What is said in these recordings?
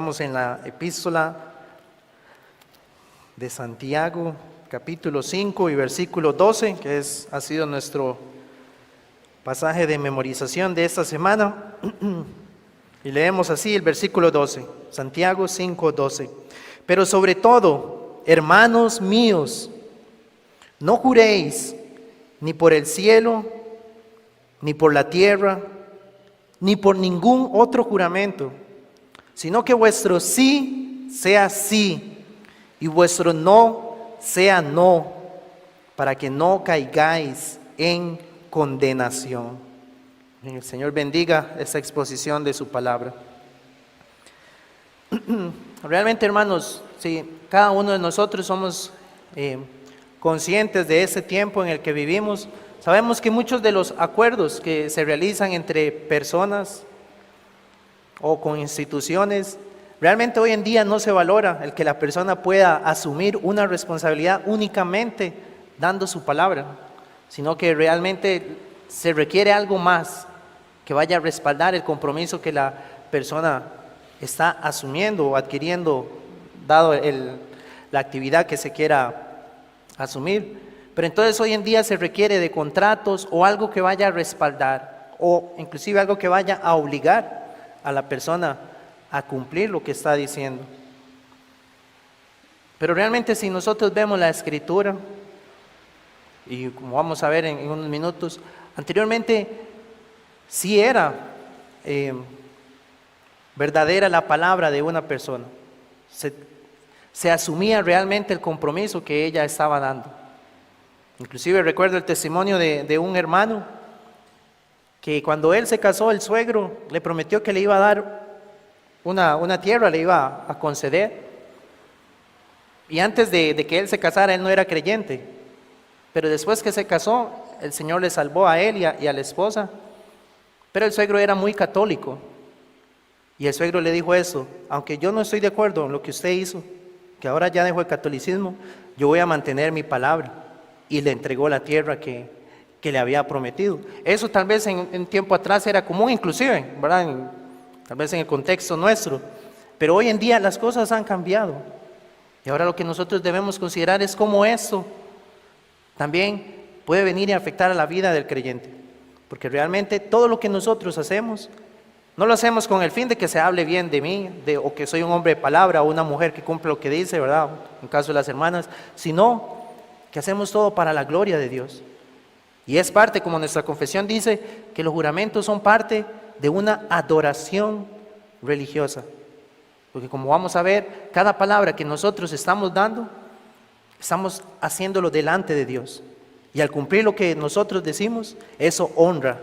Estamos en la epístola de Santiago, capítulo 5 y versículo 12, que ha sido nuestro pasaje de memorización de esta semana. Y leemos así el versículo 12, Santiago 5, 12. Pero sobre todo, hermanos míos, no juréis ni por el cielo, ni por la tierra, ni por ningún otro juramento, sino que vuestro sí sea sí, y vuestro no sea no, para que no caigáis en condenación. El Señor bendiga esta exposición de su palabra. Realmente, hermanos, si cada uno de nosotros somos conscientes de ese tiempo en el que vivimos, sabemos que muchos de los acuerdos que se realizan entre personas o con instituciones, realmente hoy en día no se valora el que la persona pueda asumir una responsabilidad únicamente dando su palabra, sino que realmente se requiere algo más que vaya a respaldar el compromiso que la persona está asumiendo o adquiriendo, dado la actividad que se quiera asumir. Pero entonces hoy en día se requiere de contratos o algo que vaya a respaldar, o inclusive algo que vaya a obligar a la persona a cumplir lo que está diciendo. Pero realmente, si nosotros vemos la Escritura, y como vamos a ver en unos minutos, anteriormente sí era verdadera la palabra de una persona. Se asumía realmente el compromiso que ella estaba dando. Inclusive recuerdo el testimonio de un hermano que cuando él se casó, el suegro le prometió que le iba a dar una tierra, le iba a conceder. Y antes de que él se casara, él no era creyente. Pero después que se casó, el Señor le salvó a él y a la esposa. Pero el suegro era muy católico. Y el suegro le dijo eso: aunque yo no estoy de acuerdo en lo que usted hizo, que ahora ya dejó el catolicismo, yo voy a mantener mi palabra. Y le entregó la tierra que le había prometido. Eso tal vez en tiempo atrás era común, inclusive, ¿verdad? Tal vez en el contexto nuestro. Pero hoy en día las cosas han cambiado. Y ahora lo que nosotros debemos considerar es cómo esto también puede venir y afectar a la vida del creyente. Porque realmente todo lo que nosotros hacemos, no lo hacemos con el fin de que se hable bien de mí, o que soy un hombre de palabra, o una mujer que cumple lo que dice, ¿verdad? En caso de las hermanas, sino que hacemos todo para la gloria de Dios. Y es parte, como nuestra confesión dice, que los juramentos son parte de una adoración religiosa. Porque como vamos a ver, cada palabra que nosotros estamos dando, estamos haciéndolo delante de Dios. Y al cumplir lo que nosotros decimos, eso honra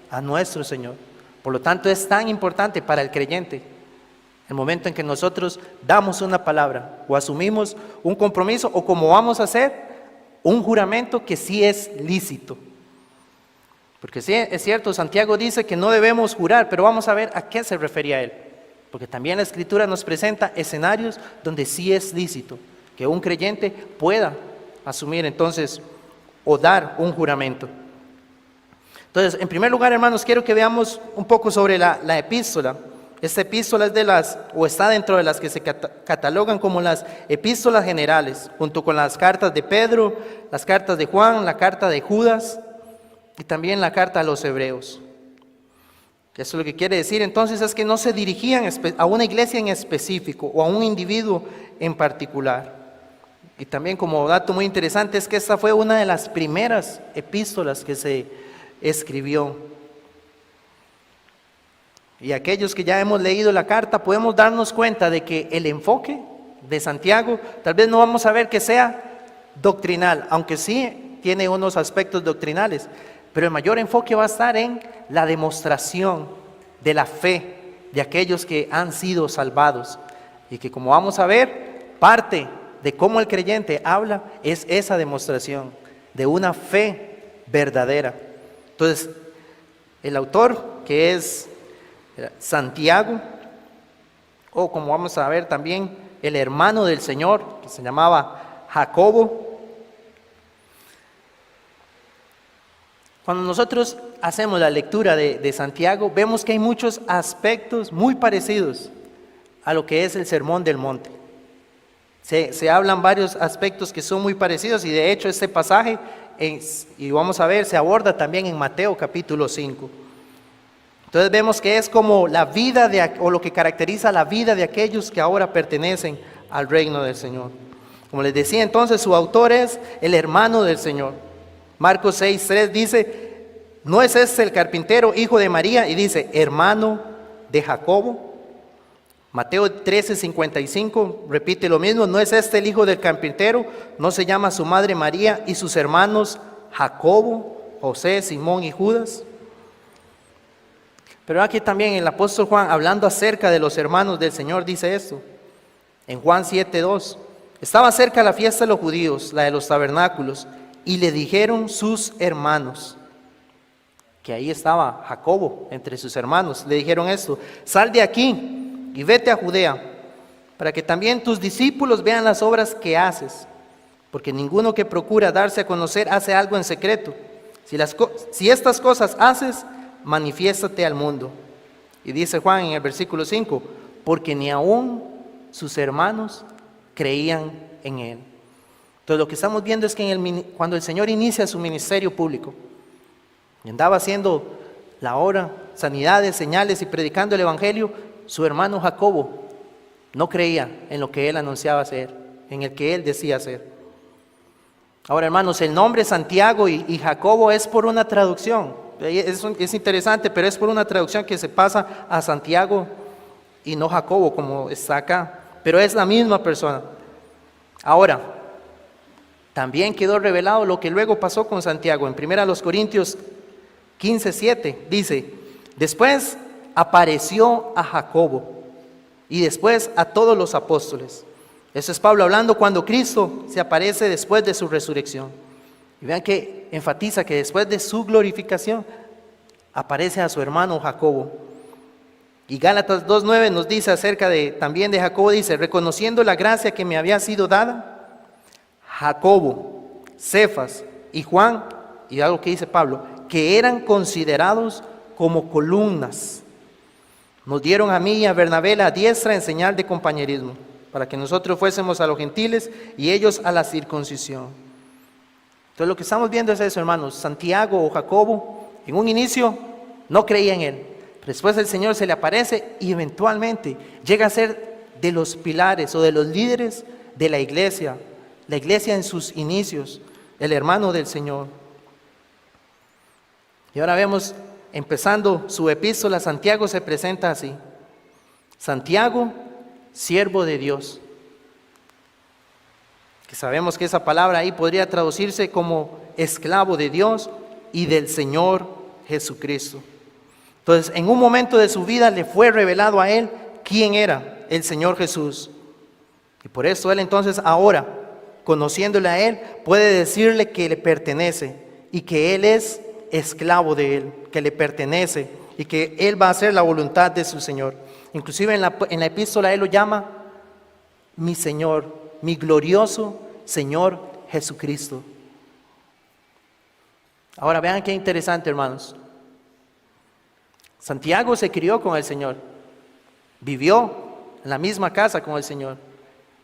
a nuestro Señor. Por lo tanto, es tan importante para el creyente el momento en que nosotros damos una palabra o asumimos un compromiso, o como vamos a hacer, un juramento que sí es lícito. Porque sí, es cierto, Santiago dice que no debemos jurar, pero vamos a ver a qué se refería él. Porque también la Escritura nos presenta escenarios donde sí es lícito que un creyente pueda asumir entonces o dar un juramento. Entonces, en primer lugar, hermanos, quiero que veamos un poco sobre la epístola. Esta epístola está dentro de las que se catalogan como las epístolas generales, junto con las cartas de Pedro, las cartas de Juan, la carta de Judas y también la carta a los hebreos. Eso lo que quiere decir entonces es que no se dirigían a una iglesia en específico o a un individuo en particular. Y también, como dato muy interesante, es que esta fue una de las primeras epístolas que se escribió. Y aquellos que ya hemos leído la carta podemos darnos cuenta de que el enfoque de Santiago tal vez no vamos a ver que sea doctrinal, aunque sí tiene unos aspectos doctrinales, pero el mayor enfoque va a estar en la demostración de la fe de aquellos que han sido salvados. Y que, como vamos a ver, parte de cómo el creyente habla es esa demostración de una fe verdadera. Entonces, el autor, que es Santiago, o como vamos a ver también, el hermano del Señor, que se llamaba Jacobo. Cuando nosotros hacemos la lectura de Santiago, vemos que hay muchos aspectos muy parecidos a lo que es el Sermón del Monte. Se hablan varios aspectos que son muy parecidos y de hecho este pasaje, y vamos a ver, se aborda también en Mateo capítulo 5. Entonces vemos que es como la vida o lo que caracteriza la vida de aquellos que ahora pertenecen al reino del Señor. Como les decía entonces, su autor es el hermano del Señor. Marcos 6:3 dice, ¿no es este el carpintero, hijo de María? Y dice, hermano de Jacobo. Mateo 13:55 repite lo mismo, ¿no es este el hijo del carpintero? ¿No se llama su madre María y sus hermanos Jacobo, José, Simón y Judas? Pero aquí también el apóstol Juan, hablando acerca de los hermanos del Señor, dice esto. En Juan 7:2, estaba cerca la fiesta de los judíos, la de los tabernáculos, y le dijeron sus hermanos, que ahí estaba Jacobo entre sus hermanos, le dijeron esto, sal de aquí y vete a Judea, para que también tus discípulos vean las obras que haces, porque ninguno que procura darse a conocer hace algo en secreto. Si estas cosas haces, manifiéstate al mundo. Y dice Juan en el versículo 5, porque ni aún sus hermanos creían en él. Entonces lo que estamos viendo es que cuando el Señor inicia su ministerio público, y andaba haciendo la obra, sanidades, señales y predicando el evangelio, su hermano Jacobo no creía en lo que él anunciaba hacer, en el que él decía hacer. Ahora, hermanos, el nombre Santiago y Jacobo es por una traducción. Es interesante, pero es por una traducción que se pasa a Santiago y no Jacobo, como está acá. Pero es la misma persona. Ahora, también quedó revelado lo que luego pasó con Santiago. En 1 Corintios 15:7 dice, después apareció a Jacobo y después a todos los apóstoles. Eso es Pablo hablando cuando Cristo se aparece después de su resurrección. Y vean que enfatiza que después de su glorificación aparece a su hermano Jacobo. Y Gálatas 2:9 nos dice acerca también de Jacobo, dice, reconociendo la gracia que me había sido dada, Jacobo, Cefas y Juan, y algo que dice Pablo, que eran considerados como columnas, nos dieron a mí y a Bernabé la diestra en señal de compañerismo, para que nosotros fuésemos a los gentiles y ellos a la circuncisión. Entonces lo que estamos viendo es eso, hermanos. Santiago o Jacobo, en un inicio no creía en él. Pero después el Señor se le aparece y eventualmente llega a ser de los pilares o de los líderes de la iglesia en sus inicios, el hermano del Señor. Y ahora vemos, empezando su epístola, Santiago se presenta así. Santiago, siervo de Dios. Que sabemos que esa palabra ahí podría traducirse como esclavo de Dios y del Señor Jesucristo. Entonces, en un momento de su vida le fue revelado a él quién era el Señor Jesús. Y por eso él entonces ahora, conociéndole a él, puede decirle que le pertenece y que él es esclavo de él, que le pertenece y que él va a hacer la voluntad de su Señor. Inclusive en la epístola él lo llama mi Señor, mi glorioso Señor Jesucristo. Ahora vean qué interesante, hermanos. Santiago se crió con el Señor, vivió en la misma casa con el Señor,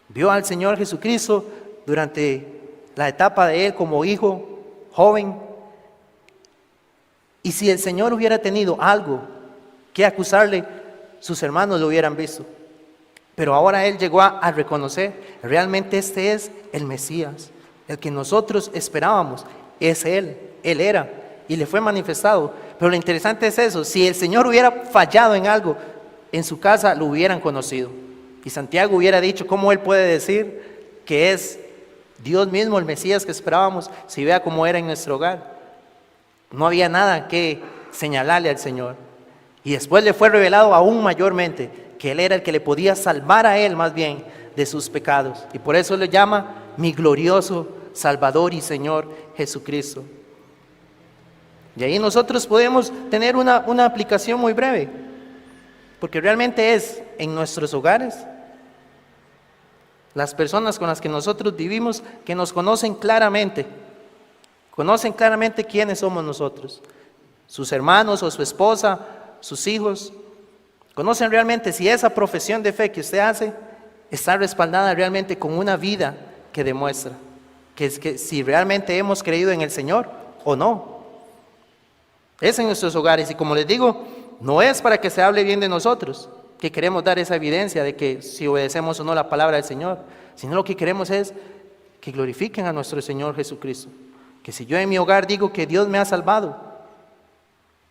vio al Señor Jesucristo durante la etapa de él como hijo, joven. Y si el Señor hubiera tenido algo que acusarle, sus hermanos lo hubieran visto. Pero ahora él llegó a reconocer, realmente este es el Mesías, el que nosotros esperábamos, es él era, y le fue manifestado. Pero lo interesante es eso, si el Señor hubiera fallado en algo, en su casa lo hubieran conocido. Y Santiago hubiera dicho, ¿cómo él puede decir que es Dios mismo, el Mesías que esperábamos, si vea cómo era en nuestro hogar? No había nada que señalarle al Señor. Y después le fue revelado aún mayormente que él era el que le podía salvar a él más bien de sus pecados. Y por eso le llama mi glorioso Salvador y Señor Jesucristo. Y ahí nosotros podemos tener una aplicación muy breve, porque realmente es en nuestros hogares, las personas con las que nosotros vivimos, que nos conocen claramente quiénes somos nosotros, sus hermanos o su esposa, sus hijos, ¿Conocen realmente si esa profesión de fe que usted hace está respaldada realmente con una vida que demuestra que si realmente hemos creído en el Señor o no? Es en nuestros hogares, y como les digo, no es para que se hable bien de nosotros, que queremos dar esa evidencia de que si obedecemos o no la palabra del Señor, sino lo que queremos es que glorifiquen a nuestro Señor Jesucristo. Que si yo en mi hogar digo que Dios me ha salvado,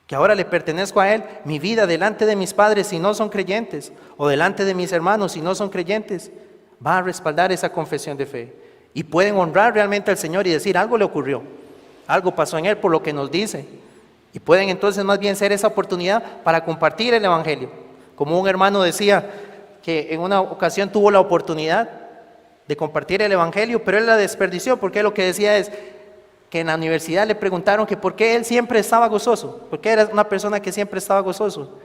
que ahora le pertenezco a Él, mi vida delante de mis padres si no son creyentes, o delante de mis hermanos si no son creyentes, va a respaldar esa confesión de fe. Y pueden honrar realmente al Señor y decir, algo le ocurrió, algo pasó en Él por lo que nos dice. Y pueden entonces más bien ser esa oportunidad para compartir el Evangelio. Como un hermano decía que en una ocasión tuvo la oportunidad de compartir el Evangelio, pero él la desperdició, porque lo que decía es que en la universidad le preguntaron que por qué él siempre estaba gozoso, porque era una persona que siempre estaba gozoso.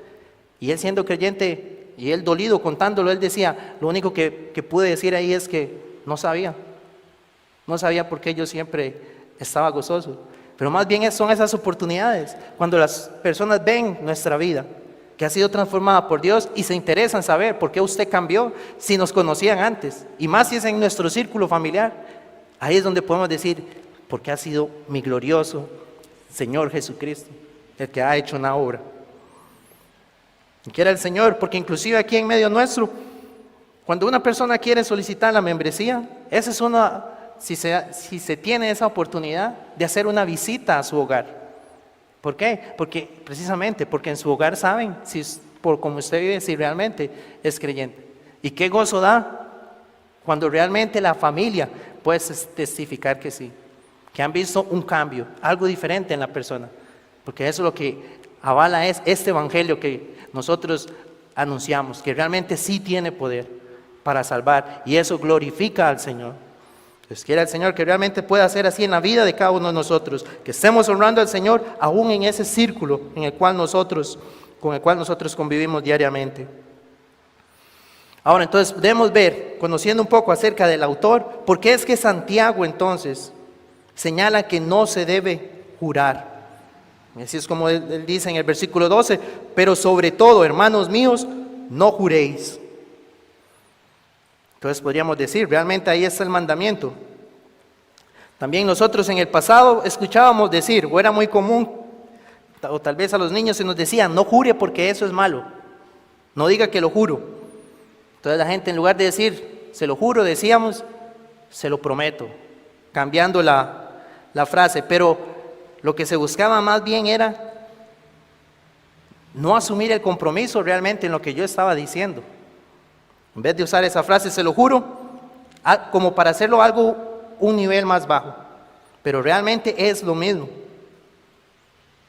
Y él siendo creyente, y él dolido contándolo, él decía, lo único que pude decir ahí es que no sabía por qué yo siempre estaba gozoso. Pero más bien son esas oportunidades, cuando las personas ven nuestra vida, que ha sido transformada por Dios y se interesan saber por qué usted cambió, si nos conocían antes, y más si es en nuestro círculo familiar. Ahí es donde podemos decir, porque ha sido mi glorioso Señor Jesucristo el que ha hecho una obra. Y quiera el Señor, porque inclusive aquí en medio nuestro, cuando una persona quiere solicitar la membresía, esa es una, si se tiene esa oportunidad de hacer una visita a su hogar. ¿Por qué? Porque en su hogar saben, por cómo usted vive, si realmente es creyente. Y qué gozo da cuando realmente la familia puede testificar que sí, que han visto un cambio, algo diferente en la persona. Porque eso es lo que avala es este evangelio que nosotros anunciamos, que realmente sí tiene poder para salvar, y eso glorifica al Señor. Entonces quiera el Señor que realmente pueda hacer así en la vida de cada uno de nosotros, que estemos honrando al Señor aún en ese círculo con el cual nosotros convivimos diariamente. Ahora entonces debemos ver, conociendo un poco acerca del autor, por qué es que Santiago entonces señala que no se debe jurar. Y así es como él dice en el versículo 12, pero sobre todo, hermanos míos, no juréis. Entonces podríamos decir, realmente ahí está el mandamiento. También nosotros en el pasado escuchábamos decir, o era muy común, o tal vez a los niños se nos decía, no jure porque eso es malo, no diga que lo juro. Entonces la gente en lugar de decir, se lo juro, decíamos, se lo prometo, cambiando la frase. Pero lo que se buscaba más bien era no asumir el compromiso realmente en lo que yo estaba diciendo. En vez de usar esa frase, se lo juro, como para hacerlo un nivel más bajo. Pero realmente es lo mismo.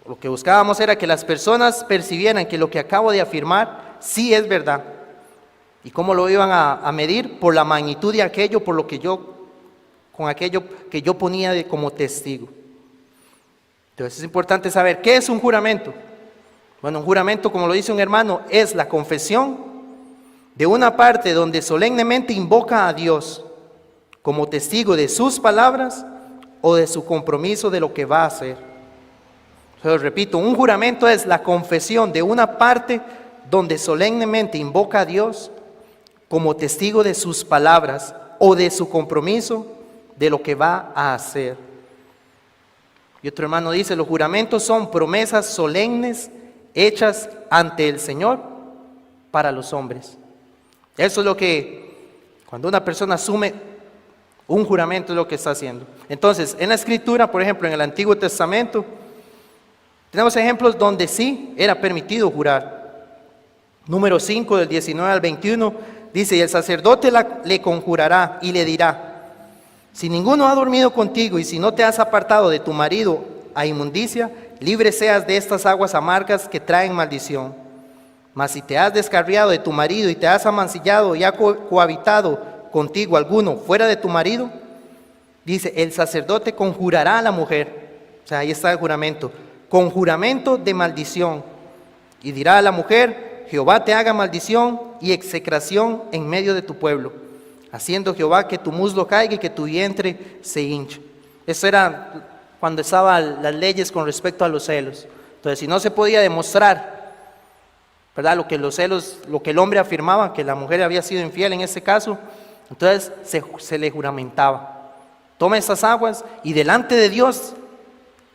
Lo que buscábamos era que las personas percibieran que lo que acabo de afirmar sí es verdad. ¿Y cómo lo iban a medir? Por la magnitud de aquello, con aquello que yo ponía como testigo. Entonces es importante saber, ¿qué es un juramento? Bueno, un juramento, como lo dice un hermano, es la confesión de una parte donde solemnemente invoca a Dios como testigo de sus palabras o de su compromiso de lo que va a hacer. Entonces, repito, un juramento es la confesión de una parte donde solemnemente invoca a Dios como testigo de sus palabras o de su compromiso de lo que va a hacer. Y otro hermano dice, los juramentos son promesas solemnes hechas ante el Señor para los hombres. Eso es lo que, cuando una persona asume un juramento, es lo que está haciendo. Entonces, en la Escritura, por ejemplo, en el Antiguo Testamento, tenemos ejemplos donde sí era permitido jurar. Número 5, del 19 al 21, dice, y el sacerdote le conjurará y le dirá, si ninguno ha dormido contigo y si no te has apartado de tu marido a inmundicia, libre seas de estas aguas amargas que traen maldición. Mas si te has descarriado de tu marido y te has amancillado y ha cohabitado contigo alguno fuera de tu marido, dice, el sacerdote conjurará a la mujer. O sea, ahí está el juramento. Con juramento de maldición. Y dirá a la mujer, Jehová te haga maldición y execración en medio de tu pueblo, haciendo Jehová que tu muslo caiga y que tu vientre se hinche. Eso era cuando estaban las leyes con respecto a los celos. Entonces, si no se podía demostrar ¿verdad? Lo que los celos, lo que el hombre afirmaba, que la mujer había sido infiel en este caso, entonces se le juramentaba. Toma esas aguas y delante de Dios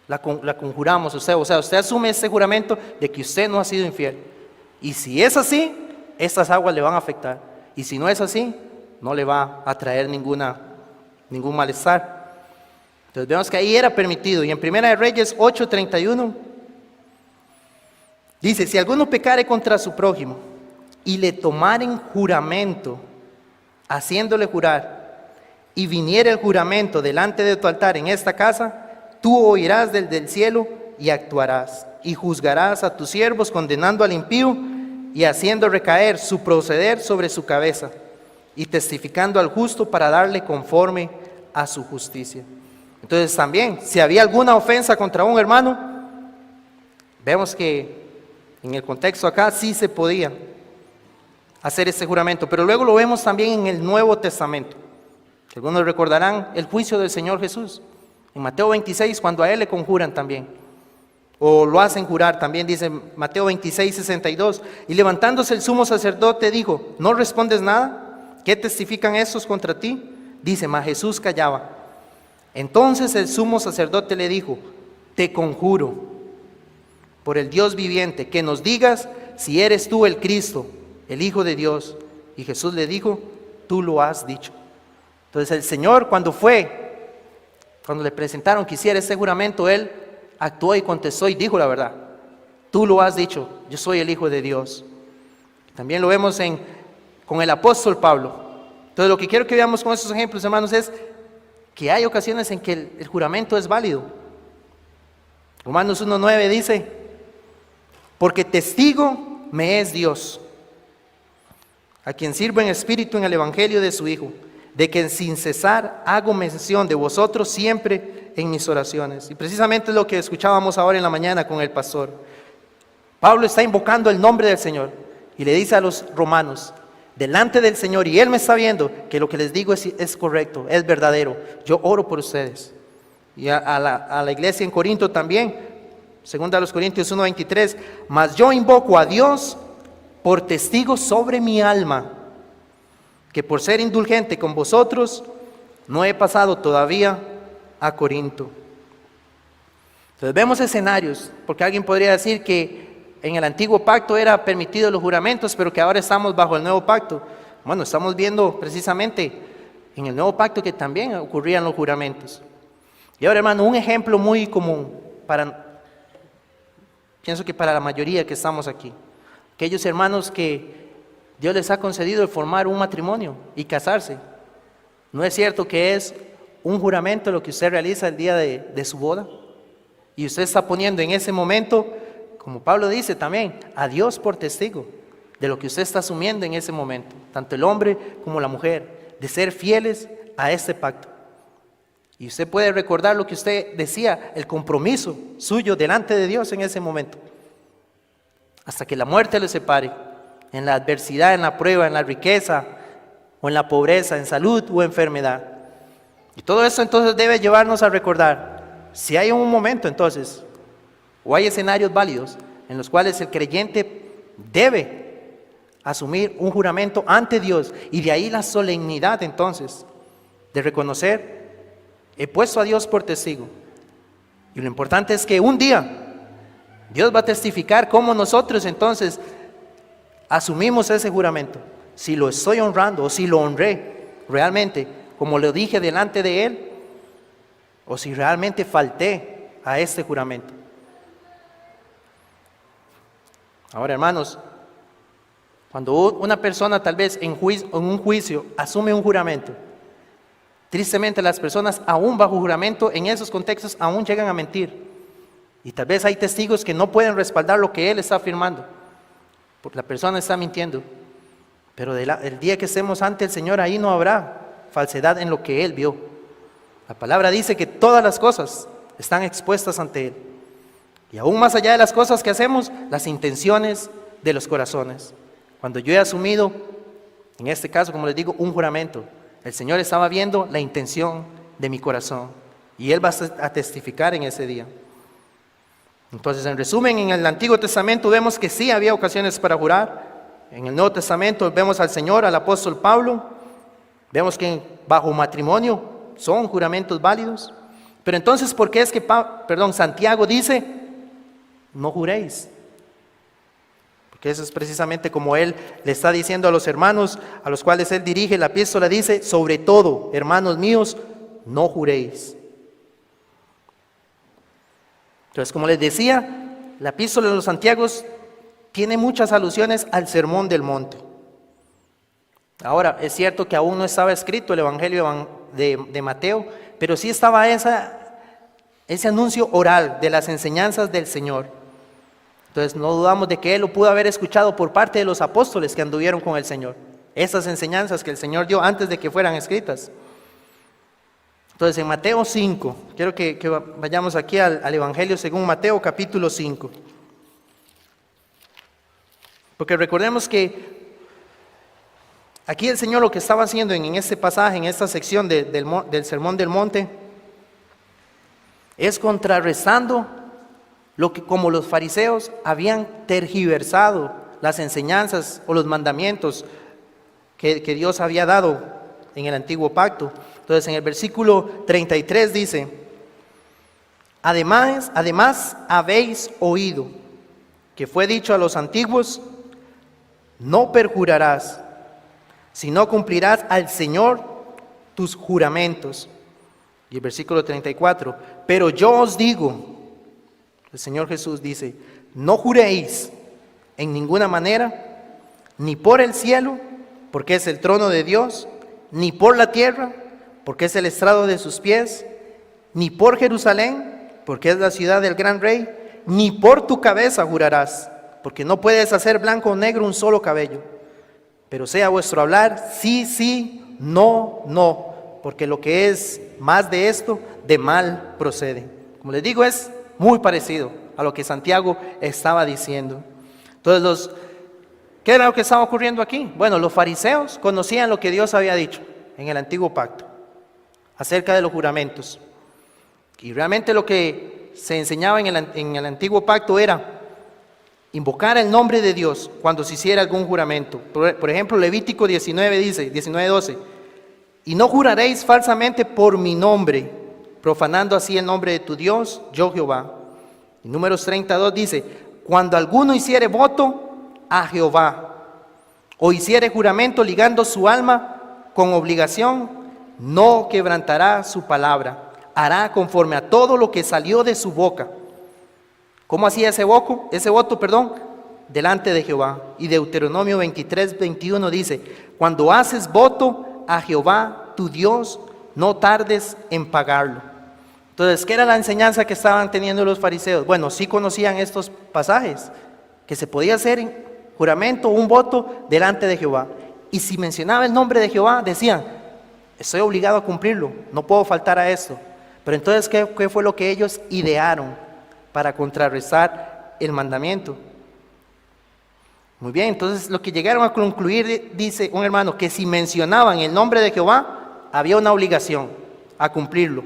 la conjuramos usted. O sea, usted asume ese juramento de que usted no ha sido infiel. Y si es así, estas aguas le van a afectar. Y si no es así, no le va a traer ningún malestar. Entonces vemos que ahí era permitido. Y en Primera de Reyes 8:31 dice: si alguno pecare contra su prójimo y le tomaren juramento, haciéndole jurar, y viniera el juramento delante de tu altar en esta casa, tú oirás del cielo y actuarás, y juzgarás a tus siervos, condenando al impío y haciendo recaer su proceder sobre su cabeza, y testificando al justo para darle conforme a su justicia. Entonces también, si había alguna ofensa contra un hermano, vemos que en el contexto acá sí se podía hacer ese juramento, pero luego lo vemos también en el Nuevo Testamento. Algunos recordarán el juicio del Señor Jesús, en Mateo 26, cuando a Él le conjuran también, o lo hacen jurar, también dice Mateo 26:62, y levantándose el sumo sacerdote dijo: ¿no respondes nada? ¿Qué testifican estos contra ti? Dice, mas Jesús callaba. Entonces el sumo sacerdote le dijo: te conjuro por el Dios viviente, que nos digas si eres tú el Cristo, el Hijo de Dios. Y Jesús le dijo: tú lo has dicho. Entonces el Señor, cuando le presentaron que hiciera ese juramento, Él actuó y contestó y dijo la verdad. Tú lo has dicho, yo soy el Hijo de Dios. También lo vemos con el apóstol Pablo. Entonces lo que quiero que veamos con estos ejemplos, hermanos, es que hay ocasiones en que el juramento es válido. Romanos 1:9 dice: porque testigo me es Dios, a quien sirvo en espíritu en el evangelio de su Hijo, de que sin cesar hago mención de vosotros siempre en mis oraciones. Y precisamente es lo que escuchábamos ahora en la mañana con el pastor. Pablo está invocando el nombre del Señor y le dice a los romanos, delante del Señor, y Él me está viendo, que lo que les digo es correcto, es verdadero. Yo oro por ustedes. Y a la iglesia en Corinto también, segunda a los Corintios 1:23, mas yo invoco a Dios por testigo sobre mi alma, que por ser indulgente con vosotros, no he pasado todavía a Corinto. Entonces vemos escenarios, porque alguien podría decir que en el antiguo pacto era permitido los juramentos, pero que ahora estamos bajo el nuevo pacto. Bueno, estamos viendo precisamente en el nuevo pacto que también ocurrían los juramentos. Y ahora, hermano, un ejemplo muy común pienso que para la mayoría que estamos aquí, aquellos hermanos que Dios les ha concedido el formar un matrimonio y casarse. ¿No es cierto que es un juramento lo que usted realiza el día de su boda? Y usted está poniendo en ese momento, como Pablo dice también, a Dios por testigo de lo que usted está asumiendo en ese momento, tanto el hombre como la mujer, de ser fieles a este pacto. Y usted puede recordar lo que usted decía, el compromiso suyo delante de Dios en ese momento, hasta que la muerte le separe, en la adversidad, en la prueba, en la riqueza o en la pobreza, en salud o enfermedad. Y todo eso entonces debe llevarnos a recordar, si hay un momento entonces, o hay escenarios válidos en los cuales el creyente debe asumir un juramento ante Dios, y de ahí la solemnidad entonces de reconocer, he puesto a Dios por testigo. Y lo importante es que un día Dios va a testificar cómo nosotros entonces asumimos ese juramento, si lo estoy honrando o si lo honré realmente como lo dije delante de Él, o si realmente falté a este juramento. Ahora, hermanos, cuando una persona tal vez en un juicio asume un juramento, tristemente las personas aún bajo juramento en esos contextos aún llegan a mentir, y tal vez hay testigos que no pueden respaldar lo que él está afirmando, porque la persona está mintiendo. Pero el día que estemos ante el Señor, ahí no habrá falsedad en lo que Él vio. La palabra dice que todas las cosas están expuestas ante Él. Y aún más allá de las cosas que hacemos, las intenciones de los corazones. Cuando yo he asumido, en este caso, como les digo, un juramento, el Señor estaba viendo la intención de mi corazón. Y Él va a testificar en ese día. Entonces, en resumen, en el Antiguo Testamento vemos que sí había ocasiones para jurar. En el Nuevo Testamento vemos al Señor, al apóstol Pablo, vemos que bajo matrimonio son juramentos válidos. Pero entonces, ¿por qué es que Santiago dice, no juréis? Porque eso es precisamente como él le está diciendo a los hermanos a los cuales él dirige la epístola, dice, sobre todo, hermanos míos, no juréis. Entonces, como les decía, la epístola de los Santiagos tiene muchas alusiones al Sermón del Monte. Ahora, es cierto que aún no estaba escrito el Evangelio de Mateo, pero sí estaba ese anuncio oral de las enseñanzas del Señor. Entonces, no dudamos de que él lo pudo haber escuchado por parte de los apóstoles que anduvieron con el Señor. Esas enseñanzas que el Señor dio antes de que fueran escritas. Entonces, en Mateo 5, quiero que vayamos aquí al Evangelio según Mateo capítulo 5. Porque recordemos que aquí el Señor lo que estaba haciendo en este pasaje, en esta sección del Sermón del Monte, es contrarrestando lo que como los fariseos habían tergiversado las enseñanzas o los mandamientos que Dios había dado en el antiguo pacto. Entonces, en el versículo 33 dice, además habéis oído que fue dicho a los antiguos, no perjurarás, sino cumplirás al Señor tus juramentos. Y el versículo 34, pero yo os digo, el Señor Jesús dice, no juréis en ninguna manera, ni por el cielo, porque es el trono de Dios, ni por la tierra, porque es el estrado de sus pies, ni por Jerusalén, porque es la ciudad del gran rey, ni por tu cabeza jurarás, porque no puedes hacer blanco o negro un solo cabello. Pero sea vuestro hablar, sí, sí, no, no, porque lo que es más de esto, de mal procede. Como les digo, es muy parecido a lo que Santiago estaba diciendo. Entonces, ¿qué era lo que estaba ocurriendo aquí? Bueno, los fariseos conocían lo que Dios había dicho en el antiguo pacto acerca de los juramentos. Y realmente lo que se enseñaba en el antiguo pacto era invocar el nombre de Dios cuando se hiciera algún juramento. Por ejemplo, Levítico 19 dice, 19:12, y no juraréis falsamente por mi nombre, profanando así el nombre de tu Dios, yo Jehová. Y Números 32 dice, cuando alguno hiciere voto a Jehová, o hiciere juramento ligando su alma con obligación, no quebrantará su palabra, hará conforme a todo lo que salió de su boca. ¿Cómo hacía ese voto? Delante de Jehová. Y Deuteronomio 23:21 dice, cuando haces voto a Jehová tu Dios, no tardes en pagarlo. Entonces, ¿qué era la enseñanza que estaban teniendo los fariseos? Bueno, sí conocían estos pasajes, que se podía hacer en juramento, un voto delante de Jehová. Y si mencionaba el nombre de Jehová, decían, estoy obligado a cumplirlo, no puedo faltar a esto. Pero entonces, ¿qué fue lo que ellos idearon para contrarrestar el mandamiento? Muy bien, entonces lo que llegaron a concluir, dice un hermano, que si mencionaban el nombre de Jehová, había una obligación a cumplirlo.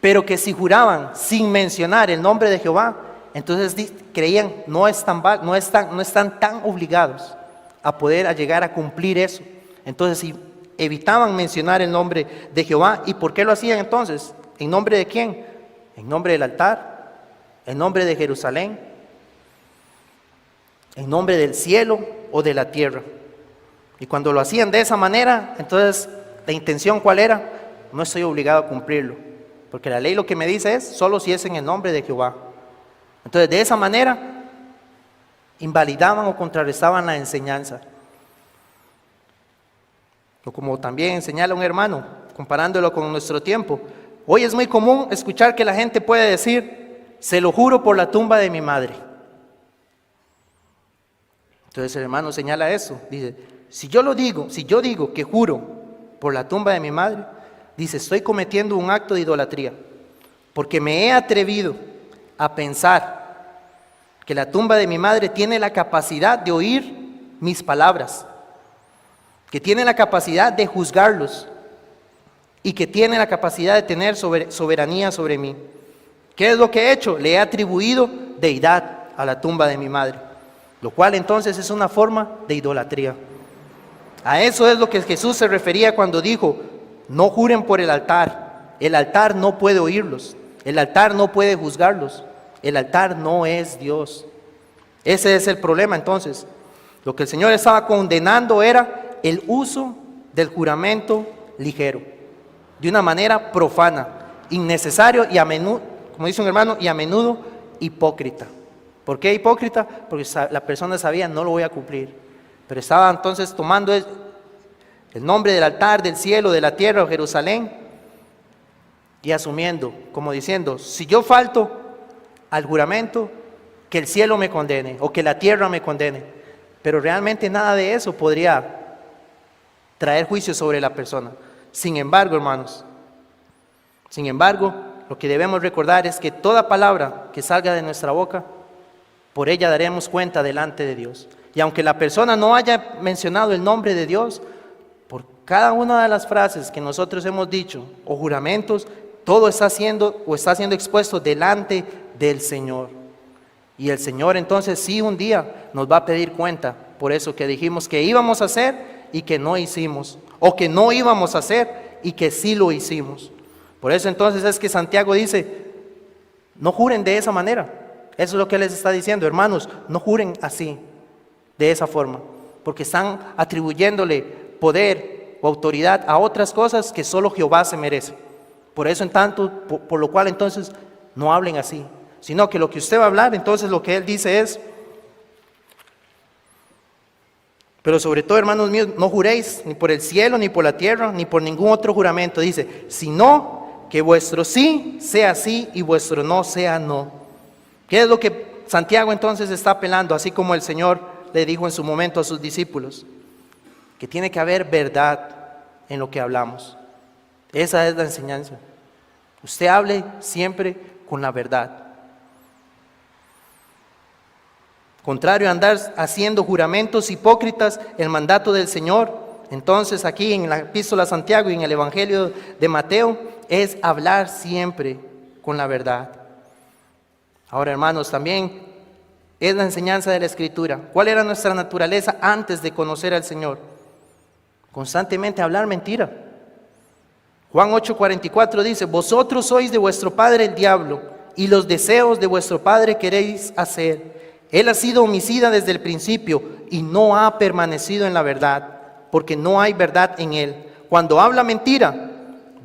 Pero que si juraban sin mencionar el nombre de Jehová, entonces creían no están tan obligados a poder llegar a cumplir eso. Entonces, si evitaban mencionar el nombre de Jehová, ¿y por qué lo hacían entonces? ¿En nombre de quién? En nombre del altar, en nombre de Jerusalén, en nombre del cielo o de la tierra. Y cuando lo hacían de esa manera, entonces la intención ¿cuál era? No estoy obligado a cumplirlo, porque la ley lo que me dice es solo si es en el nombre de Jehová. Entonces, de esa manera invalidaban o contrarrestaban la enseñanza. O como también señala un hermano, comparándolo con nuestro tiempo, hoy es muy común escuchar que la gente puede decir, se lo juro por la tumba de mi madre. Entonces el hermano señala eso, dice, si yo digo que juro por la tumba de mi madre, dice, estoy cometiendo un acto de idolatría, porque me he atrevido a pensar que la tumba de mi madre tiene la capacidad de oír mis palabras, que tiene la capacidad de juzgarlos y que tiene la capacidad de tener soberanía sobre mí, ¿Qué es lo que he hecho? Le he atribuido deidad a la tumba de mi madre, lo cual entonces es una forma de idolatría. A eso es lo que Jesús se refería cuando dijo, no juren por el altar no puede oírlos, el altar no puede juzgarlos, el altar no es Dios. Ese es el problema entonces. Lo que el Señor estaba condenando era el uso del juramento ligero, de una manera profana, innecesario y a menudo, como dice un hermano, y a menudo hipócrita. ¿Por qué hipócrita? Porque la persona sabía, no lo voy a cumplir, pero estaba entonces tomando el nombre del altar, del cielo, de la tierra, de Jerusalén, y asumiendo, como diciendo, si yo falto al juramento, que el cielo me condene o que la tierra me condene. Pero realmente nada de eso podría traer juicio sobre la persona. Sin embargo, hermanos, lo que debemos recordar es que toda palabra que salga de nuestra boca, por ella daremos cuenta delante de Dios. Y aunque la persona no haya mencionado el nombre de Dios, por cada una de las frases que nosotros hemos dicho o juramentos, todo está siendo expuesto delante del Señor. Y el Señor entonces sí un día nos va a pedir cuenta por eso que dijimos que íbamos a hacer y que no hicimos, o que no íbamos a hacer y que sí lo hicimos. Por eso entonces es que Santiago dice, no juren de esa manera. Eso es lo que les está diciendo, hermanos, no juren así, de esa forma, porque están atribuyéndole poder o autoridad a otras cosas que solo Jehová se merece. Por eso en tanto, por lo cual entonces no hablen así, sino que lo que usted va a hablar, entonces lo que él dice es, pero sobre todo, hermanos míos, no juréis ni por el cielo, ni por la tierra, ni por ningún otro juramento, dice, sino que vuestro sí sea sí y vuestro no sea no. ¿Qué es lo que Santiago entonces está apelando, así como el Señor le dijo en su momento a sus discípulos? Que tiene que haber verdad en lo que hablamos. Esa es la enseñanza. Usted hable siempre con la verdad. Contrario a andar haciendo juramentos hipócritas, el mandato del Señor, entonces aquí en la epístola a Santiago y en el Evangelio de Mateo, es hablar siempre con la verdad. Ahora, hermanos, también es la enseñanza de la Escritura. ¿Cuál era nuestra naturaleza antes de conocer al Señor? Constantemente hablar mentira. Juan 8:44 dice, vosotros sois de vuestro padre el diablo, y los deseos de vuestro padre queréis hacer. Él ha sido homicida desde el principio y no ha permanecido en la verdad, porque no hay verdad en él. Cuando habla mentira,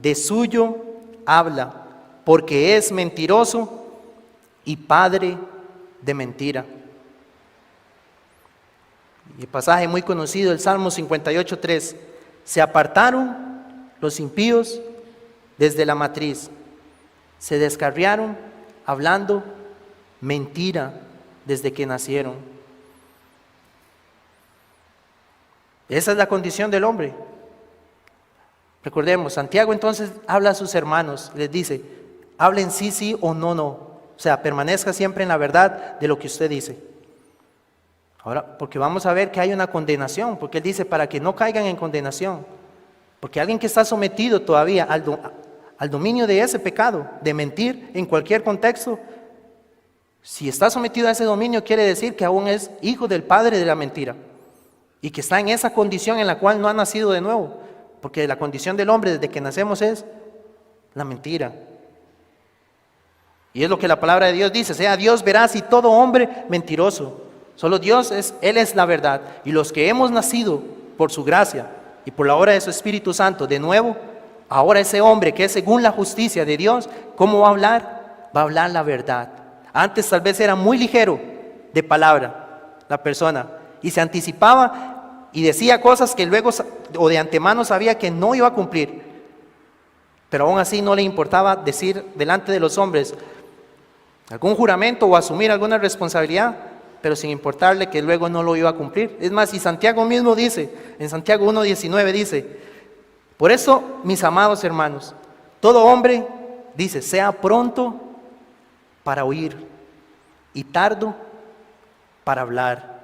de suyo habla, porque es mentiroso y padre de mentira. Y el pasaje muy conocido, el Salmo 58:3, se apartaron los impíos desde la matriz, se descarriaron hablando mentira desde que nacieron. Esa es la condición del hombre. Recordemos, Santiago entonces habla a sus hermanos, les dice, hablen sí, sí o no, no. O sea, permanezca siempre en la verdad de lo que usted dice. Ahora, porque vamos a ver que hay una condenación, porque él dice, para que no caigan en condenación. Porque alguien que está sometido todavía al dominio de ese pecado, de mentir en cualquier contexto, si está sometido a ese dominio, quiere decir que aún es hijo del padre de la mentira y que está en esa condición en la cual no ha nacido de nuevo, porque la condición del hombre desde que nacemos es la mentira. Y es lo que la palabra de Dios dice, sea Dios veraz y todo hombre mentiroso. Solo Dios Él es la verdad. Y los que hemos nacido por su gracia y por la obra de su Espíritu Santo de nuevo, ahora ese hombre que es según la justicia de Dios, ¿cómo va a hablar? Va a hablar la verdad. Antes tal vez era muy ligero de palabra la persona y se anticipaba y decía cosas que luego o de antemano sabía que no iba a cumplir, pero aún así no le importaba decir delante de los hombres algún juramento o asumir alguna responsabilidad, pero sin importarle que luego no lo iba a cumplir. Es más, y Santiago mismo dice, en Santiago 1:19 dice, por eso, mis amados hermanos, todo hombre, dice, sea pronto para oír y tardo para hablar.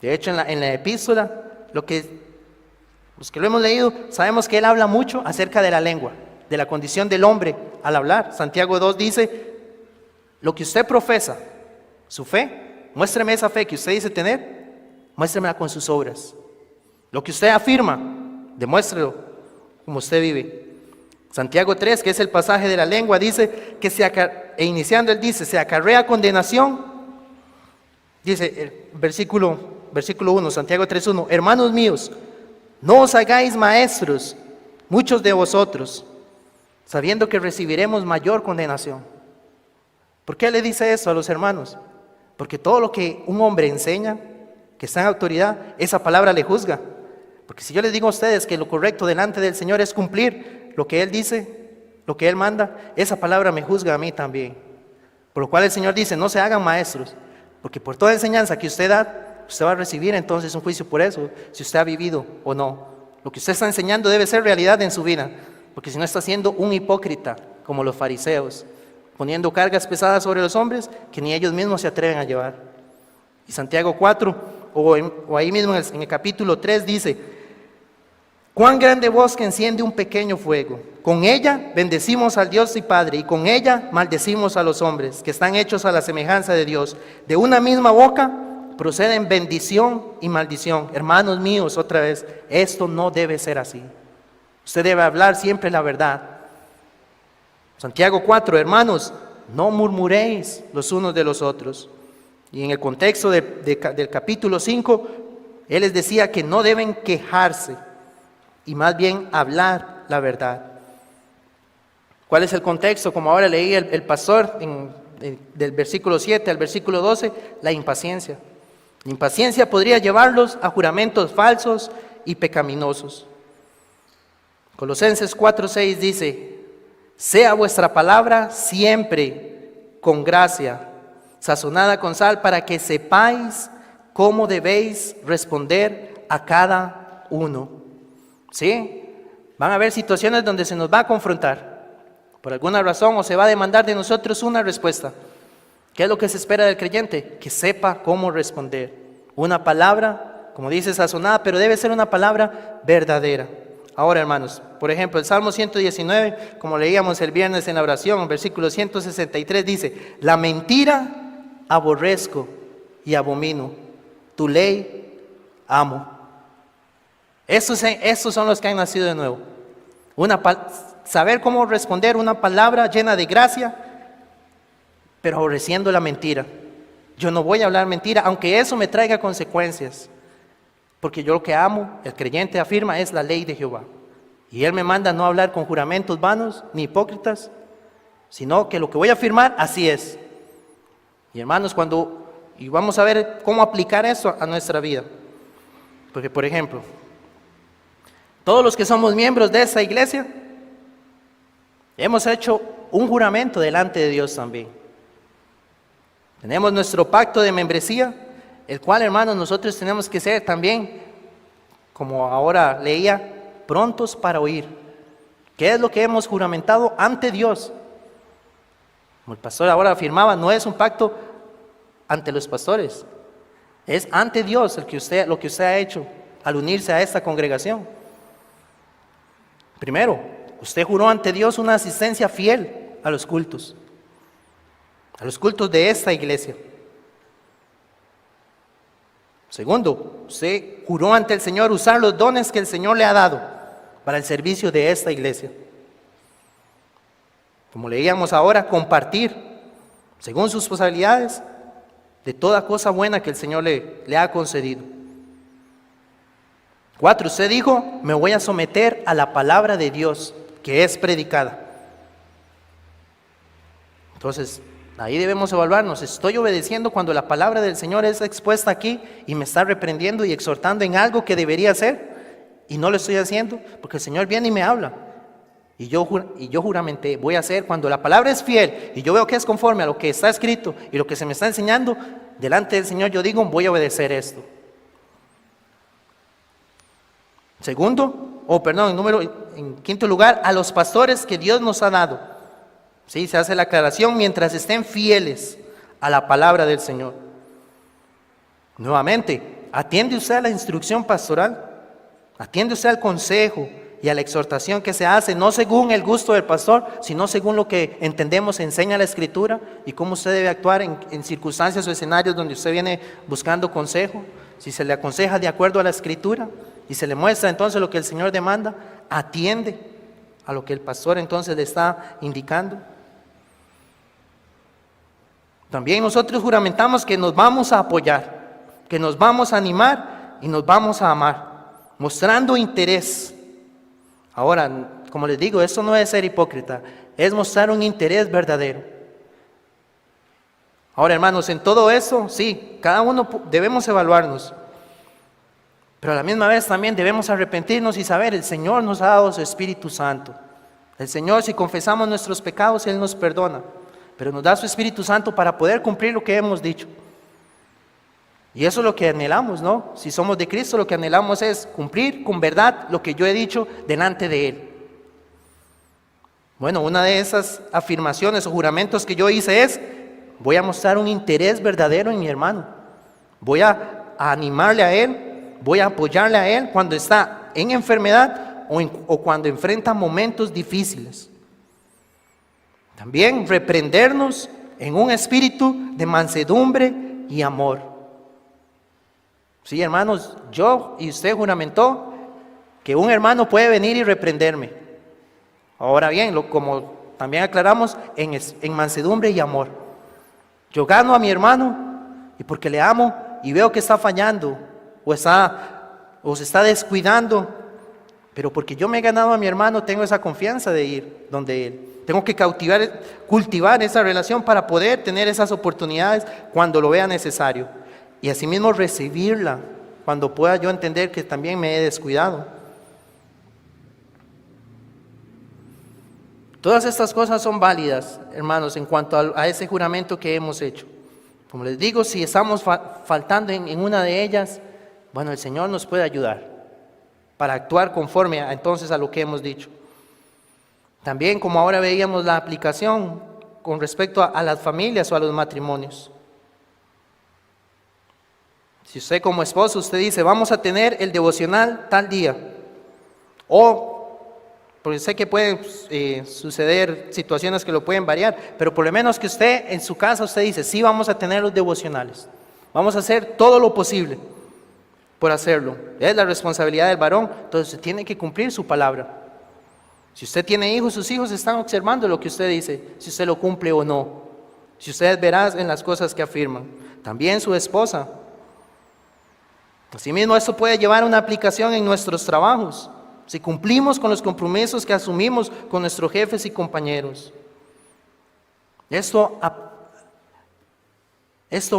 De hecho, en la epístola, los que lo hemos leído, sabemos que él habla mucho acerca de la lengua, de la condición del hombre al hablar. Santiago 2 dice, lo que usted profesa, su fe, muéstreme esa fe que usted dice tener, muéstremela con sus obras. Lo que usted afirma, demuéstrelo como usted vive. Santiago 3, que es el pasaje de la lengua, dice que iniciando él dice, se acarrea condenación. Dice el versículo 1, Santiago 3:1, hermanos míos, no os hagáis maestros, muchos de vosotros, sabiendo que recibiremos mayor condenación. ¿Por qué le dice eso a los hermanos? Porque todo lo que un hombre enseña, que está en autoridad, esa palabra le juzga. Porque si yo les digo a ustedes que lo correcto delante del Señor es cumplir lo que Él dice, lo que Él manda, esa palabra me juzga a mí también. Por lo cual el Señor dice, no se hagan maestros, porque por toda enseñanza que usted da, usted va a recibir entonces un juicio por eso, si usted ha vivido o no. Lo que usted está enseñando debe ser realidad en su vida, porque si no está siendo un hipócrita, como los fariseos, poniendo cargas pesadas sobre los hombres que ni ellos mismos se atreven a llevar. Y Santiago 4, o ahí mismo en el capítulo 3 dice, cuán grande voz que enciende un pequeño fuego. Con ella bendecimos al Dios y Padre, y con ella maldecimos a los hombres, que están hechos a la semejanza de Dios. De una misma boca proceden bendición y maldición. Hermanos míos, otra vez, esto no debe ser así. Usted debe hablar siempre la verdad. Santiago 4, hermanos, no murmuréis los unos de los otros. Y en el contexto del capítulo 5, él les decía que no deben quejarse, y más bien hablar la verdad. ¿Cuál es el contexto? Como ahora leí el pastor del versículo 7 al versículo 12, la impaciencia. La impaciencia podría llevarlos a juramentos falsos y pecaminosos. Colosenses 4:6 dice, sea vuestra palabra siempre con gracia, sazonada con sal, para que sepáis cómo debéis responder a cada uno. ¿Sí? Van a haber situaciones donde se nos va a confrontar por alguna razón, o se va a demandar de nosotros una respuesta. ¿Qué es lo que se espera del creyente? Que sepa cómo responder. Una palabra, como dice, sazonada, pero debe ser una palabra verdadera. Ahora, hermanos, por ejemplo, el Salmo 119, como leíamos el viernes en la oración, en versículo 163 dice, la mentira aborrezco y abomino, tu ley amo. Estos son los que han nacido de nuevo. Saber cómo responder una palabra llena de gracia, pero aborreciendo la mentira. Yo no voy a hablar mentira, aunque eso me traiga consecuencias. Porque yo lo que amo, el creyente afirma, es la ley de Jehová. Y Él me manda no hablar con juramentos vanos ni hipócritas, sino que lo que voy a afirmar, así es. Y hermanos, y vamos a ver cómo aplicar eso a nuestra vida. Porque, por ejemplo, todos los que somos miembros de esa iglesia, hemos hecho un juramento delante de Dios también. Tenemos nuestro pacto de membresía, el cual, hermanos, nosotros tenemos que ser también, como ahora leía, prontos para oír. ¿Qué es lo que hemos juramentado ante Dios? Como el pastor ahora afirmaba, no es un pacto ante los pastores, es ante Dios lo que usted ha hecho al unirse a esta congregación. Primero, usted juró ante Dios una asistencia fiel a los cultos de esta iglesia. Segundo, usted juró ante el Señor usar los dones que el Señor le ha dado para el servicio de esta iglesia. Como leíamos ahora, compartir, según sus posibilidades, de toda cosa buena que el Señor le ha concedido. 4, usted dijo, me voy a someter a la palabra de Dios que es predicada. Entonces, ahí debemos evaluarnos, ¿estoy obedeciendo cuando la palabra del Señor es expuesta aquí y me está reprendiendo y exhortando en algo que debería hacer y no lo estoy haciendo? Porque el Señor viene y me habla y yo juramenté, voy a hacer cuando la palabra es fiel y yo veo que es conforme a lo que está escrito y lo que se me está enseñando, delante del Señor yo digo, voy a obedecer esto. En quinto lugar, a los pastores que Dios nos ha dado. Sí, se hace la aclaración, mientras estén fieles a la palabra del Señor. Nuevamente, ¿atiende usted a la instrucción pastoral? ¿Atiende usted al consejo y a la exhortación que se hace, no según el gusto del pastor, sino según lo que entendemos, enseña la Escritura y cómo usted debe actuar en circunstancias o escenarios donde usted viene buscando consejo. Si se le aconseja de acuerdo a la Escritura y se le muestra entonces lo que el Señor demanda, atiende a lo que el pastor entonces le está indicando. También nosotros juramentamos que nos vamos a apoyar, que nos vamos a animar y nos vamos a amar, mostrando interés. Ahora, como les digo, esto no es ser hipócrita, es mostrar un interés verdadero. Ahora, hermanos, en todo eso, sí, cada uno debemos evaluarnos, pero a la misma vez también debemos arrepentirnos y saber, el Señor nos ha dado su Espíritu Santo. El Señor, si confesamos nuestros pecados, Él nos perdona, pero nos da su Espíritu Santo para poder cumplir lo que hemos dicho. Y eso es lo que anhelamos, ¿no? Si somos de Cristo, lo que anhelamos es cumplir con verdad lo que yo he dicho delante de Él. Bueno, una de esas afirmaciones o juramentos que yo hice es: voy a mostrar un interés verdadero en mi hermano. Voy a animarle a él, voy a apoyarle a él cuando está en enfermedad o cuando enfrenta momentos difíciles. También reprendernos en un espíritu de mansedumbre y amor. Sí, hermanos, yo y usted juramentó que un hermano puede venir y reprenderme. Ahora bien, como también aclaramos, en mansedumbre y amor. Yo gano a mi hermano y porque le amo y veo que está fallando o se está descuidando, pero porque yo me he ganado a mi hermano, tengo esa confianza de ir donde él. Tengo que cultivar esa relación para poder tener esas oportunidades cuando lo vea necesario. Y asimismo recibirla cuando pueda yo entender que también me he descuidado. Todas estas cosas son válidas, hermanos, en cuanto a ese juramento que hemos hecho. Como les digo, si estamos faltando en una de ellas, bueno, el Señor nos puede ayudar para actuar conforme entonces a lo que hemos dicho. También, como ahora veíamos la aplicación con respecto a las familias o a los matrimonios. Si usted como esposo, usted dice, vamos a tener el devocional tal día, porque sé que pueden suceder situaciones que lo pueden variar, pero por lo menos que usted en su casa, usted dice, sí, vamos a tener los devocionales, vamos a hacer todo lo posible por hacerlo. Es la responsabilidad del varón, entonces tiene que cumplir su palabra. Si usted tiene hijos, sus hijos están observando lo que usted dice, si usted lo cumple o no, si usted es veraz en las cosas que afirman. También su esposa. Asimismo, esto puede llevar a una aplicación en nuestros trabajos, si cumplimos con los compromisos que asumimos con nuestros jefes y compañeros. Esto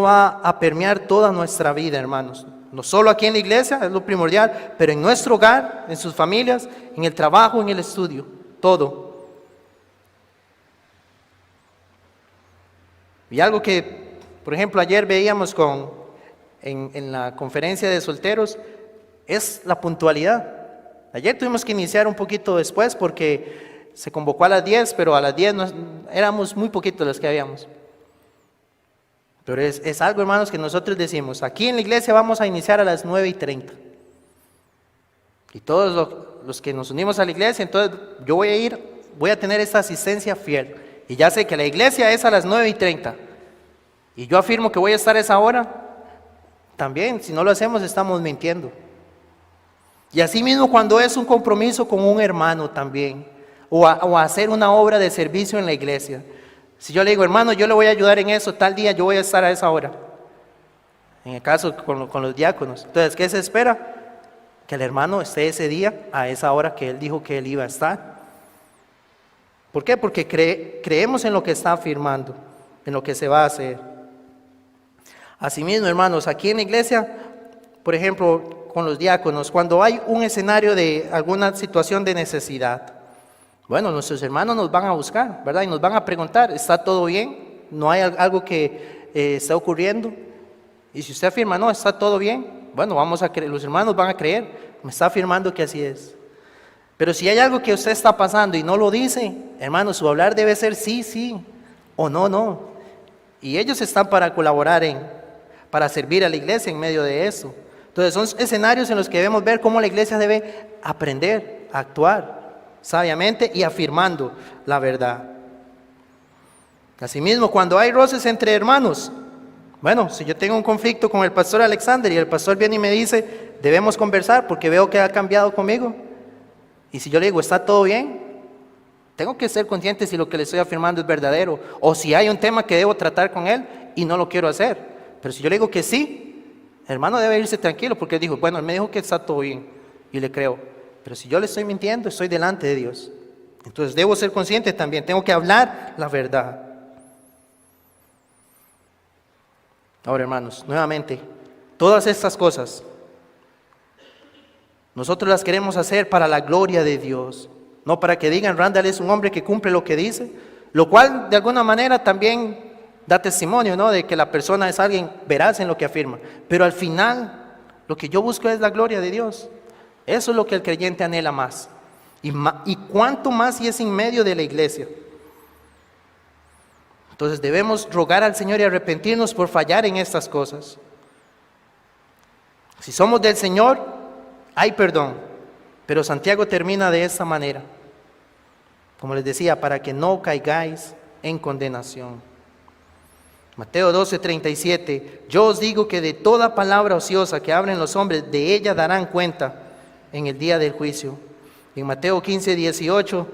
va a permear toda nuestra vida, hermanos. No solo aquí en la iglesia, es lo primordial, pero en nuestro hogar, en sus familias, en el trabajo, en el estudio, todo. Y algo que, por ejemplo, ayer veíamos en la conferencia de solteros, es la puntualidad. Ayer tuvimos que iniciar un poquito después porque se convocó a las 10, pero a las 10 éramos muy poquitos los que habíamos. Pero es algo, hermanos, que nosotros decimos, aquí en la iglesia vamos a iniciar a las 9:30. Y todos los que nos unimos a la iglesia, entonces yo voy a tener esta asistencia fiel. Y ya sé que la iglesia es a las 9:30. Y yo afirmo que voy a estar a esa hora. También, si no lo hacemos, estamos mintiendo. Y así mismo cuando es un compromiso con un hermano también, o hacer una obra de servicio en la iglesia. Si yo le digo, hermano, yo le voy a ayudar en eso, tal día yo voy a estar a esa hora. En el caso con los diáconos. Entonces, ¿qué se espera? Que el hermano esté ese día a esa hora que él dijo que él iba a estar. ¿Por qué? Porque creemos en lo que está afirmando, en lo que se va a hacer. Asimismo, hermanos, aquí en la iglesia, por ejemplo, con los diáconos, cuando hay un escenario de alguna situación de necesidad, bueno, nuestros hermanos nos van a buscar, ¿verdad? Y nos van a preguntar, ¿está todo bien? ¿No hay algo que está ocurriendo? Y si usted afirma, no, está todo bien, bueno, los hermanos van a creer, me está afirmando que así es. Pero si hay algo que usted está pasando y no lo dice, hermano, su hablar debe ser sí, sí, o no, no. Y ellos están para colaborar para servir a la iglesia en medio de eso. Entonces son escenarios en los que debemos ver cómo la iglesia debe aprender actuar sabiamente y afirmando la verdad. Asimismo, cuando hay roces entre hermanos, bueno, si yo tengo un conflicto con el pastor Alexander y el pastor viene y me dice, debemos conversar porque veo que ha cambiado conmigo, y si yo le digo, ¿está todo bien?, tengo que ser consciente si lo que le estoy afirmando es verdadero, o si hay un tema que debo tratar con él y no lo quiero hacer. Pero si yo le digo que sí, el hermano debe irse tranquilo porque él dijo, bueno, él me dijo que está todo bien y le creo. Pero si yo le estoy mintiendo, estoy delante de Dios. Entonces debo ser consciente también, tengo que hablar la verdad. Ahora, hermanos, nuevamente, todas estas cosas nosotros las queremos hacer para la gloria de Dios. No para que digan, Randall es un hombre que cumple lo que dice, lo cual de alguna manera también da testimonio, ¿no?, de que la persona es alguien veraz en lo que afirma. Pero al final, lo que yo busco es la gloria de Dios. Eso es lo que el creyente anhela más. Y cuánto más si es en medio de la iglesia. Entonces debemos rogar al Señor y arrepentirnos por fallar en estas cosas. Si somos del Señor, hay perdón. Pero Santiago termina de esta manera. Como les decía, para que no caigáis en condenación. Mateo 12:37, yo os digo que de toda palabra ociosa que hablen los hombres, de ella darán cuenta en el día del juicio. Y en Mateo 15:18,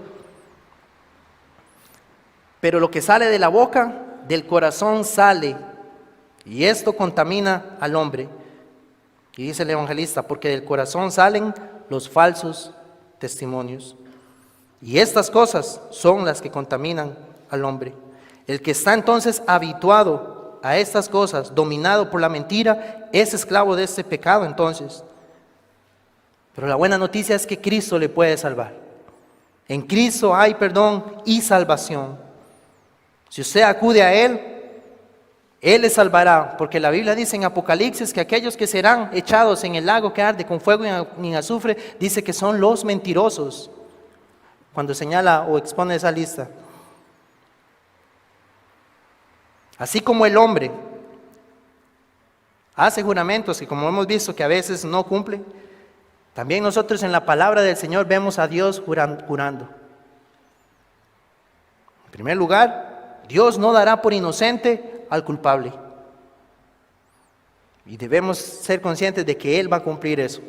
pero lo que sale de la boca, del corazón sale, y esto contamina al hombre. Y dice el evangelista, porque del corazón salen los falsos testimonios. Y estas cosas son las que contaminan al hombre. El que está entonces habituado a estas cosas, dominado por la mentira, es esclavo de este pecado entonces. Pero la buena noticia es que Cristo le puede salvar. En Cristo hay perdón y salvación. Si usted acude a Él, Él le salvará, porque la Biblia dice en Apocalipsis que aquellos que serán echados en el lago que arde con fuego y en azufre, dice que son los mentirosos, cuando señala o expone esa lista. Así como el hombre hace juramentos y como hemos visto que a veces no cumple, también nosotros en la palabra del Señor vemos a Dios jurando. En primer lugar, Dios no dará por inocente al culpable. Y debemos ser conscientes de que Él va a cumplir eso.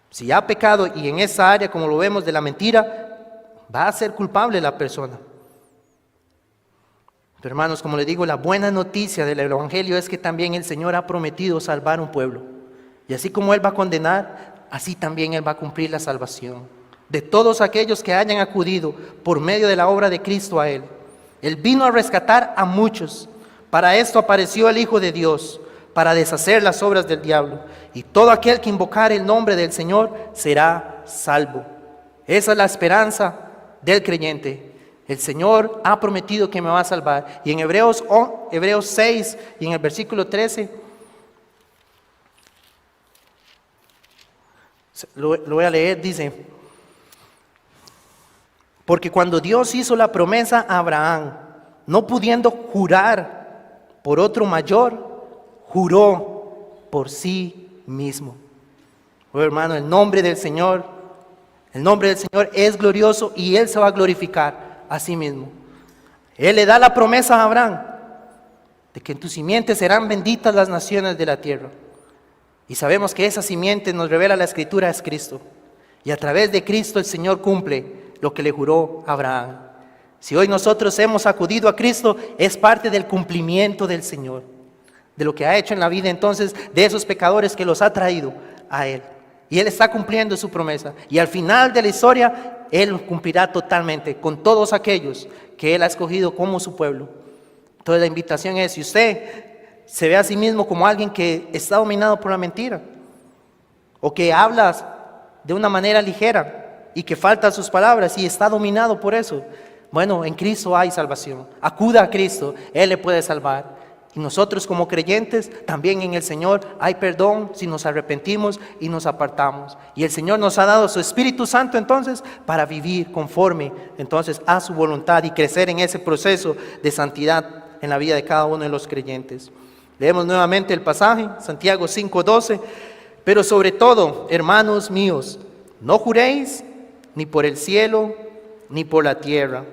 Si ha pecado y en esa área, como lo vemos de la mentira, va a ser culpable la persona. Pero hermanos, como les digo, la buena noticia del Evangelio es que también el Señor ha prometido salvar un pueblo. Y así como Él va a condenar, así también Él va a cumplir la salvación de todos aquellos que hayan acudido por medio de la obra de Cristo a Él. Él vino a rescatar a muchos. Para esto apareció el Hijo de Dios, para deshacer las obras del diablo. Y todo aquel que invocare el nombre del Señor será salvo. Esa es la esperanza del creyente. El Señor ha prometido que me va a salvar. Y en Hebreos 6 y en el versículo 13, lo voy a leer, dice: porque cuando Dios hizo la promesa a Abraham, no pudiendo jurar por otro mayor, juró por sí mismo. Oh, hermano, el nombre del Señor es glorioso y Él se va a glorificar a sí mismo. Él le da la promesa a Abraham de que en tu simiente serán benditas las naciones de la tierra. Y sabemos que esa simiente, nos revela la Escritura, es Cristo. Y a través de Cristo el Señor cumple lo que le juró a Abraham. Si hoy nosotros hemos acudido a Cristo, es parte del cumplimiento del Señor, de lo que ha hecho en la vida entonces de esos pecadores que los ha traído a Él. Y Él está cumpliendo su promesa. Y al final de la historia, Él cumplirá totalmente con todos aquellos que Él ha escogido como su pueblo. Entonces la invitación es, si usted se ve a sí mismo como alguien que está dominado por la mentira, o que habla de una manera ligera y que falta sus palabras y está dominado por eso, bueno, en Cristo hay salvación. Acuda a Cristo, Él le puede salvar. Y nosotros como creyentes, también en el Señor hay perdón si nos arrepentimos y nos apartamos. Y el Señor nos ha dado su Espíritu Santo entonces para vivir conforme entonces a su voluntad y crecer en ese proceso de santidad en la vida de cada uno de los creyentes. Leemos nuevamente el pasaje, Santiago 5:12. Pero sobre todo, hermanos míos, no juréis ni por el cielo, ni por la tierra,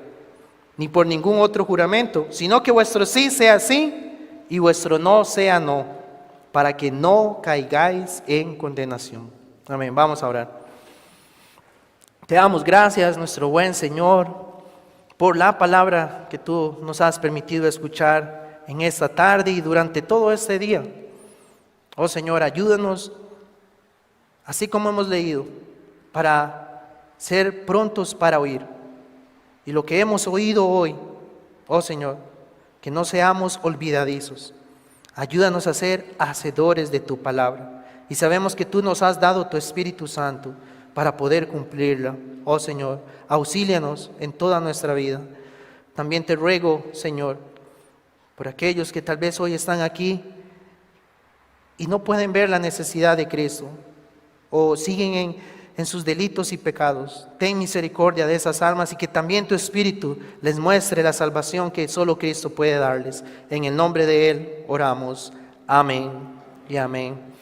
ni por ningún otro juramento, sino que vuestro sí sea sí y vuestro no sea no, para que no caigáis en condenación. Amén. Vamos a orar. Te damos gracias, nuestro buen Señor, por la palabra que tú nos has permitido escuchar en esta tarde y durante todo este día. Oh Señor, ayúdanos, así como hemos leído, para ser prontos para oír. Y lo que hemos oído hoy, oh Señor, que no seamos olvidadizos. Ayúdanos a ser hacedores de tu palabra. Y sabemos que tú nos has dado tu Espíritu Santo para poder cumplirla. Oh Señor, auxílianos en toda nuestra vida. También te ruego, Señor, por aquellos que tal vez hoy están aquí y no pueden ver la necesidad de Cristo, o siguen en sus delitos y pecados. Ten misericordia de esas almas y que también tu Espíritu les muestre la salvación que solo Cristo puede darles. En el nombre de Él oramos. Amén y amén.